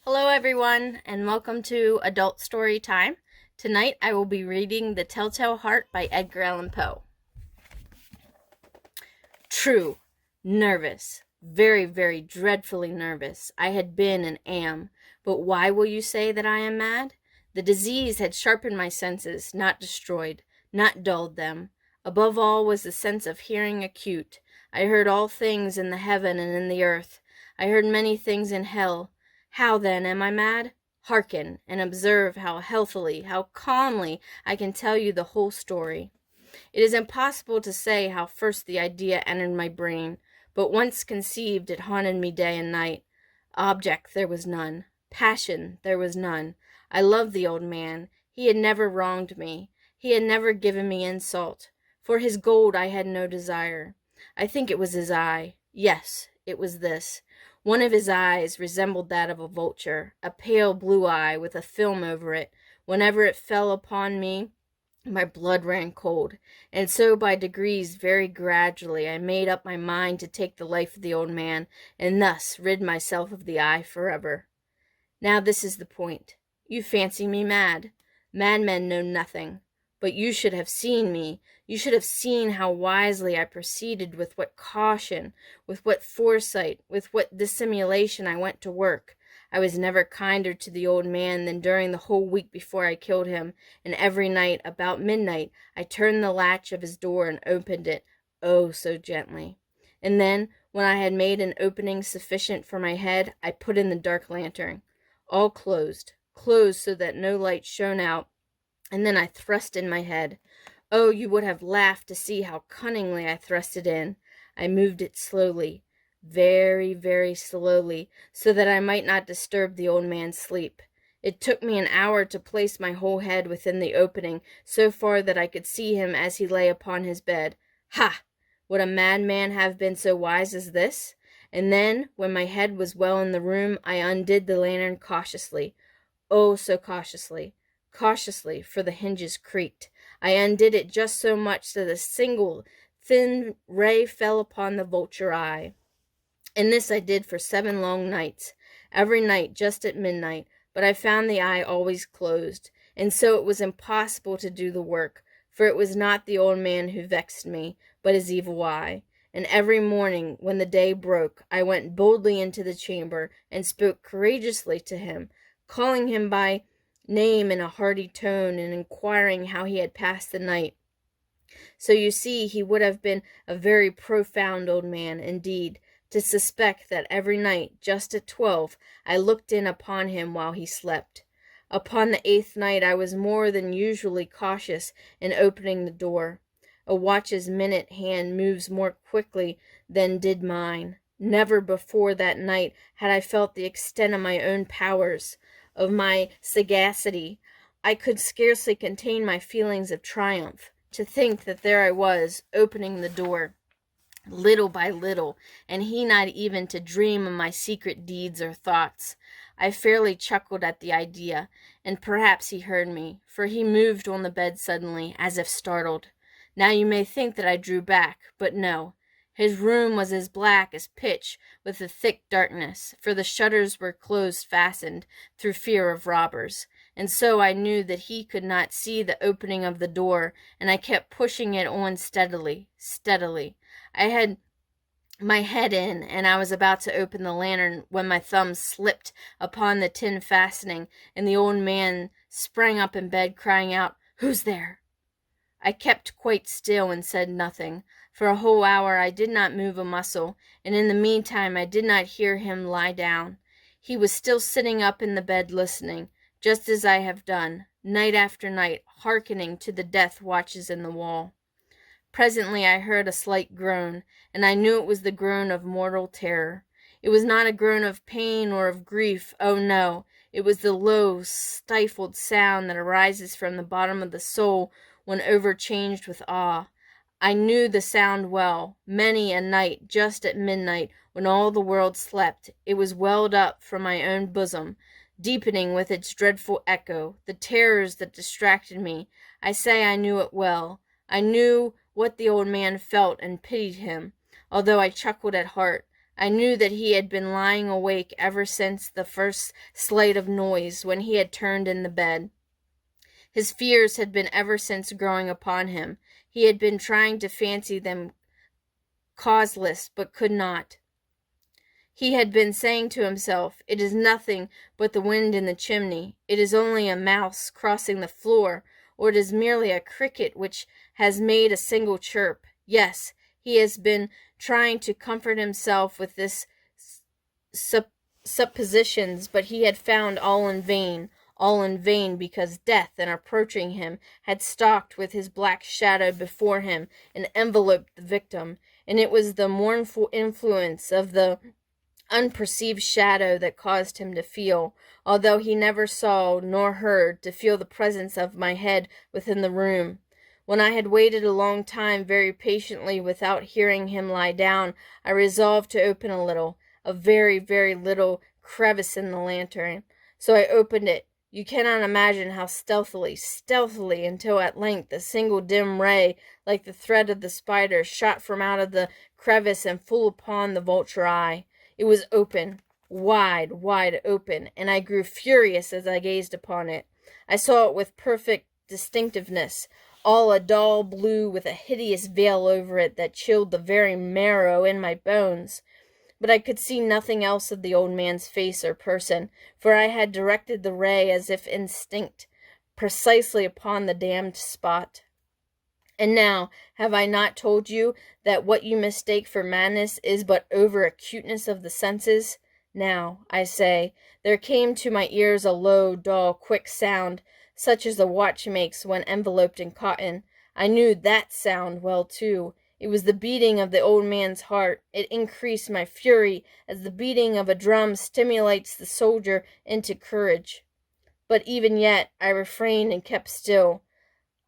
Hello everyone, and welcome to Adult Story Time. Tonight I will be reading The Telltale Heart by Edgar Allan Poe. True. Nervous. Very, very dreadfully nervous. I had been and am. But why will you say that I am mad? The disease had sharpened my senses, not destroyed, not dulled them. Above all was the sense of hearing acute. I heard all things in the heaven and in the earth. I heard many things in hell. How, then, am I mad? Hearken, and observe how healthily, how calmly I can tell you the whole story. It is impossible to say how first the idea entered my brain, but once conceived it haunted me day and night. Object there was none. Passion there was none. I loved the old man. He had never wronged me. He had never given me insult. For his gold I had no desire. I think it was his eye. Yes, it was this. One of his eyes resembled that of a vulture, a pale blue eye with a film over it. Whenever it fell upon me, my blood ran cold, and so by degrees, very gradually, I made up my mind to take the life of the old man, and thus rid myself of the eye forever. Now this is the point. You fancy me mad. Madmen know nothing. But you should have seen me. You should have seen how wisely I proceeded, with what caution, with what foresight, with what dissimulation I went to work. I was never kinder to the old man than during the whole week before I killed him, and every night, about midnight, I turned the latch of his door and opened it, oh, so gently. And then, when I had made an opening sufficient for my head, I put in the dark lantern. All closed so that no light shone out, and then I thrust in my head. Oh, you would have laughed to see how cunningly I thrust it in. I moved it slowly, very, very slowly, so that I might not disturb the old man's sleep. It took me an hour to place my whole head within the opening, so far that I could see him as he lay upon his bed. Ha! Would a madman have been so wise as this? And then, when my head was well in the room, I undid the lantern cautiously. Oh, so cautiously. Cautiously, for the hinges creaked. I undid it just so much that a single thin ray fell upon the vulture eye. And this I did for 7 long nights, every night just at midnight, but I found the eye always closed, and so it was impossible to do the work, for it was not the old man who vexed me, but his evil eye. And every morning, when the day broke, I went boldly into the chamber, and spoke courageously to him, calling him by name in a hearty tone, and inquiring how he had passed the night. So you see, he would have been a very profound old man, indeed, to suspect that every night, just at 12, I looked in upon him while he slept. Upon the 8th night I was more than usually cautious in opening the door. A watch's minute hand moves more quickly than did mine. Never before that night had I felt the extent of my own powers, of my sagacity. I could scarcely contain my feelings of triumph, to think that there I was, opening the door, little by little, and he not even to dream of my secret deeds or thoughts. I fairly chuckled at the idea, and perhaps he heard me, for he moved on the bed suddenly, as if startled. Now you may think that I drew back, but no. His room was as black as pitch with a thick darkness, for the shutters were closed fastened, through fear of robbers, and so I knew that he could not see the opening of the door, and I kept pushing it on steadily. I had my head in, and I was about to open the lantern when my thumb slipped upon the tin fastening, and the old man sprang up in bed, crying out, "Who's there?" I kept quite still and said nothing. For a whole hour I did not move a muscle, and in the meantime I did not hear him lie down. He was still sitting up in the bed listening, just as I have done, night after night, hearkening to the death watches in the wall. Presently I heard a slight groan, and I knew it was the groan of mortal terror. It was not a groan of pain or of grief, oh no, it was the low, stifled sound that arises from the bottom of the soul when overchanged with awe. I knew the sound well. Many a night, just at midnight, when all the world slept, it was welled up from my own bosom, deepening with its dreadful echo the terrors that distracted me. I say I knew it well. I knew what the old man felt and pitied him, although I chuckled at heart. I knew that he had been lying awake ever since the first slight of noise, when he had turned in the bed. His fears had been ever since growing upon him. He had been trying to fancy them causeless, but could not. He had been saying to himself, "It is nothing but the wind in the chimney. It is only a mouse crossing the floor, or it is merely a cricket which has made a single chirp." Yes, he has been trying to comfort himself with this suppositions, but he had found all in vain, because death, in approaching him, had stalked with his black shadow before him and enveloped the victim, and it was the mournful influence of the unperceived shadow that caused him to feel, although he never saw nor heard, to feel the presence of my head within the room. When I had waited a long time very patiently without hearing him lie down, I resolved to open a very, very little crevice in the lantern. So I opened it. You cannot imagine how stealthily, until at length a single dim ray, like the thread of the spider, shot from out of the crevice and full upon the vulture eye. It was open, wide, wide open, and I grew furious as I gazed upon it. I saw it with perfect distinctiveness, all a dull blue, with a hideous veil over it that chilled the very marrow in my bones. But I could see nothing else of the old man's face or person, for I had directed the ray, as if instinct, precisely upon the damned spot. And now, have I not told you that what you mistake for madness is but over-acuteness of the senses? Now, I say, there came to my ears a low, dull, quick sound, such as a watch makes when enveloped in cotton. I knew that sound well, too. It was the beating of the old man's heart. It increased my fury, as the beating of a drum stimulates the soldier into courage. But even yet I refrained and kept still.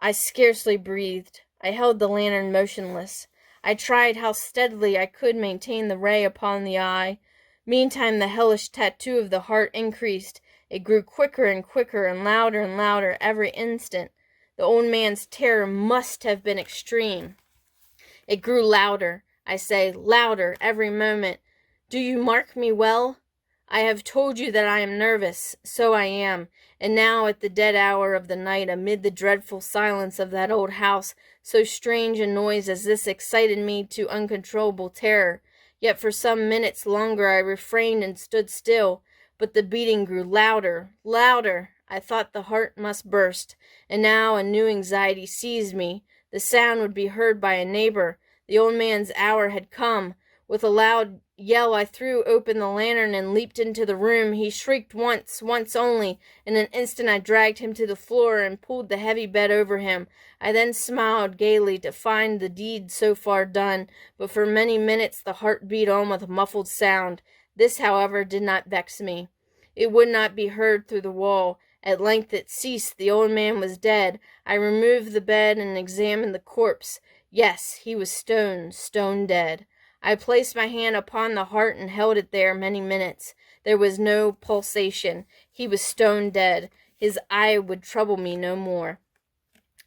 I scarcely breathed. I held the lantern motionless. I tried how steadily I could maintain the ray upon the eye. Meantime the hellish tattoo of the heart increased. It grew quicker and quicker, and louder every instant. The old man's terror must have been extreme. It grew louder, I say, louder every moment. Do you mark me well? I have told you that I am nervous. So I am. And now, at the dead hour of the night, amid the dreadful silence of that old house, so strange a noise as this excited me to uncontrollable terror. Yet for some minutes longer I refrained and stood still, but the beating grew louder. I thought the heart must burst, and now a new anxiety seized me. The sound would be heard by a neighbor. The old man's hour had come. With a loud yell I threw open the lantern and leaped into the room. He shrieked once only. In an instant I dragged him to the floor and pulled the heavy bed over him. I then smiled gaily to find the deed so far done, but for many minutes the heart beat on with a muffled sound. This, however, did not vex me. It would not be heard through the wall. At length it ceased. The old man was dead. I removed the bed and examined the corpse. Yes, he was stone dead. I placed my hand upon the heart and held it there many minutes. There was no pulsation. He was stone dead. His eye would trouble me no more.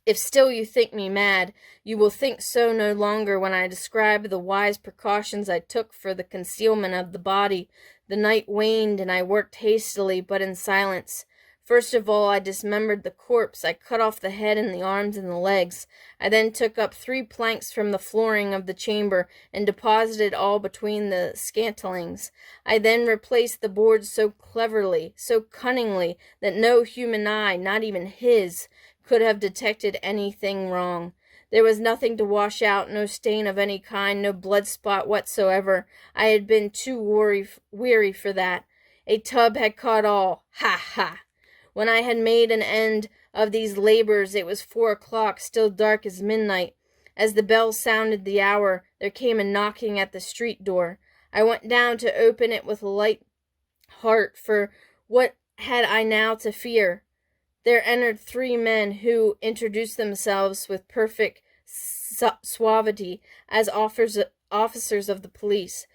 If still you think me mad, you will think so no longer when I describe the wise precautions I took for the concealment of the body. The night waned, and I worked hastily, but in silence. First of all, I dismembered the corpse. I cut off the head and the arms and the legs. I then took up 3 planks from the flooring of the chamber and deposited all between the scantlings. I then replaced the boards so cleverly, so cunningly, that no human eye, not even his, could have detected anything wrong. There was nothing to wash out, no stain of any kind, no blood spot whatsoever. I had been too weary for that. A tub had caught all. Ha, ha! When I had made an end of these labors, it was 4 o'clock, still dark as midnight. As the bell sounded the hour, there came a knocking at the street door. I went down to open it with a light heart, for what had I now to fear? There entered 3 men who introduced themselves with perfect suavity as officers of the police.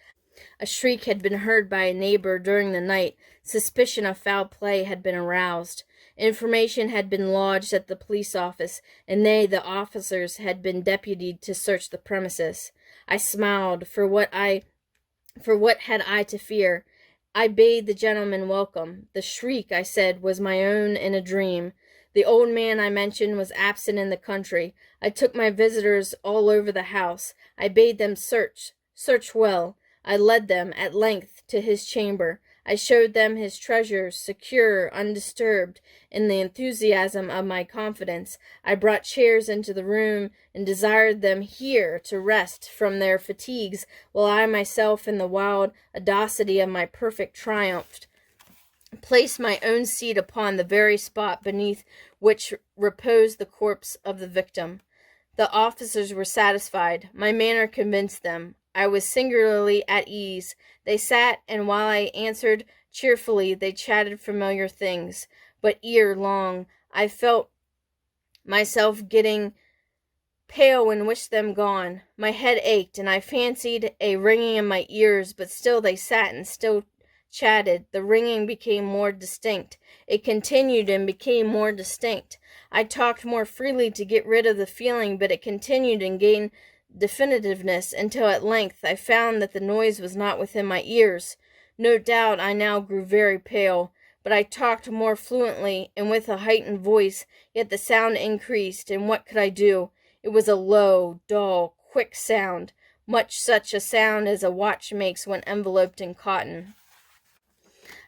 A shriek had been heard by a neighbor during the night. Suspicion of foul play had been aroused. Information had been lodged at the police office, and they, the officers, had been deputed to search the premises. I smiled, for what I For what had I to fear? I bade the gentleman welcome. The shriek, I said, was my own in a dream. The old man I mentioned was absent in the country. I took my visitors all over the house. I bade them search well. I led them, at length, to his chamber. I showed them his treasures, secure, undisturbed. In the enthusiasm of my confidence, I brought chairs into the room, and desired them here to rest from their fatigues, while I myself, in the wild audacity of my perfect triumph, placed my own seat upon the very spot beneath which reposed the corpse of the victim. The officers were satisfied. My manner convinced them. I was singularly at ease. They sat, and while I answered cheerfully, they chatted familiar things. But ere long, I felt myself getting pale and wished them gone. My head ached, and I fancied a ringing in my ears, but still they sat and still chatted. The ringing became more distinct. It continued and became more distinct. I talked more freely to get rid of the feeling, but it continued and gained definitiveness until at length I found that the noise was not within my ears. No doubt I now grew very pale, but I talked more fluently and with a heightened voice, yet the sound increased, and what could I do? It was a low, dull, quick sound, much such a sound as a watch makes when enveloped in cotton.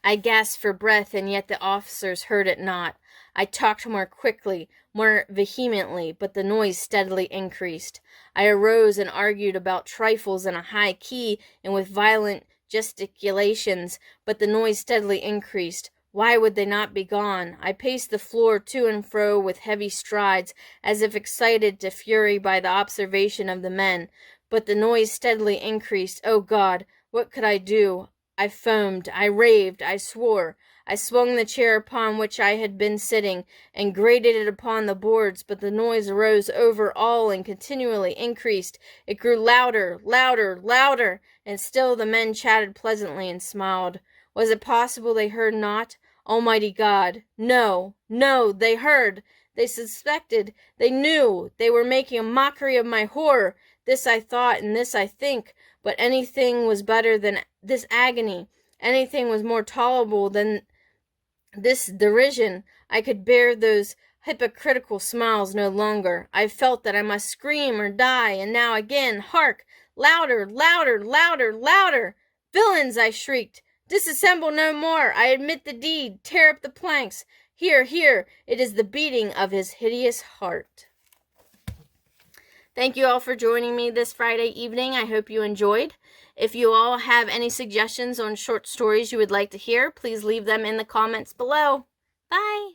I gasped for breath, and yet the officers heard it not. I talked more quickly, more vehemently, but the noise steadily increased. I arose and argued about trifles in a high key and with violent gesticulations, but the noise steadily increased. Why would they not be gone? I paced the floor to and fro with heavy strides, as if excited to fury by the observation of the men, but the noise steadily increased. Oh God, what could I do? I foamed, I raved, I swore. I swung the chair upon which I had been sitting, and grated it upon the boards, but the noise arose over all and continually increased. It grew louder, louder, louder, and still the men chatted pleasantly and smiled. Was it possible they heard not? Almighty God! No, no, they heard! They suspected! They knew! They were making a mockery of my horror! This I thought, and this I think, but anything was better than this agony. Anything was more tolerable than this derision. I could bear those hypocritical smiles no longer. I felt that I must scream or die, and now again, hark! Louder, louder, louder, louder! Villains! I shrieked. Disassemble no more! I admit the deed! Tear up the planks! Here, here! It is the beating of his hideous heart. Thank you all for joining me this Friday evening. I hope you enjoyed. If you all have any suggestions on short stories you would like to hear, please leave them in the comments below. Bye!